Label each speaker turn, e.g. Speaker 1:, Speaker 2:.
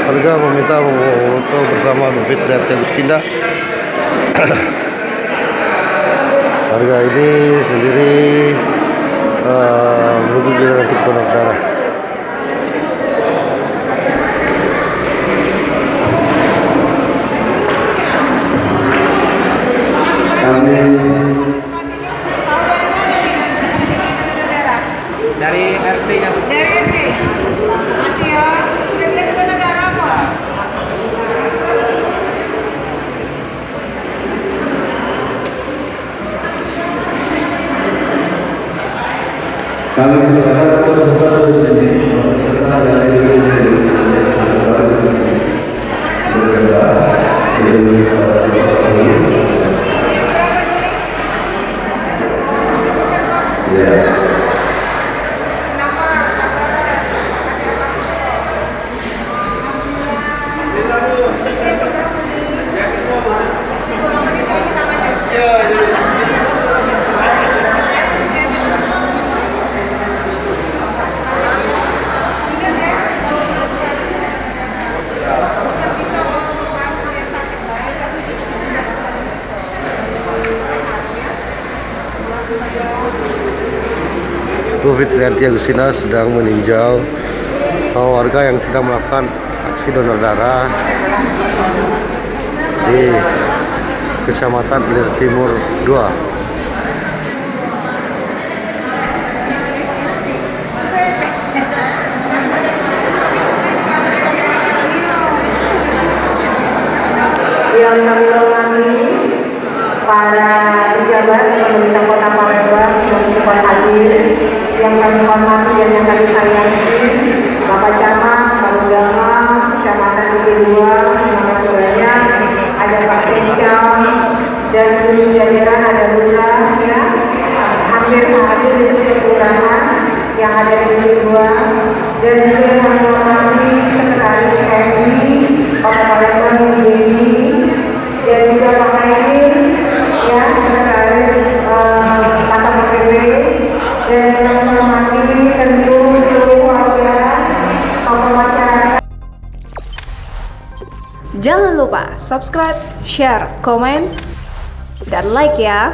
Speaker 1: Warga meminta foto bersama Bu Fitrianti Agustina. Warga ini sendiri menuju untuk donor darah.
Speaker 2: Dari RT-nya.
Speaker 3: Dari RT. Makasih ya. Sudah bisa donor darah kok.
Speaker 4: Kami berharap peserta ini serta dari
Speaker 1: Bu Fitrianti Agustina sedang meninjau warga yang sedang melakukan aksi donor darah di Kecamatan Ilir Timur 2.
Speaker 3: Yang kami hormati para pejabat pemerintah Kota Palembang yang sempat hadir, yang kami hormati dan yang kami sayangi, Bapak Camat, Pak Lugama, Kecamatan Kedua, terima kasih banyak. Ada Pak Kencang dan seluruh jajaran, ada Bunda, ya, hampir hadir di setiap kelurahan yang ada di Kedua, dan juga yang kami hormati Sekretaris MI Kota Palembang ini, dan juga Pak Mainin, ya, Sekretaris Kantor PB, dan yang menghormati tentu seluruh warga maupun masyarakat.
Speaker 5: Jangan lupa subscribe, share, komen, dan like ya.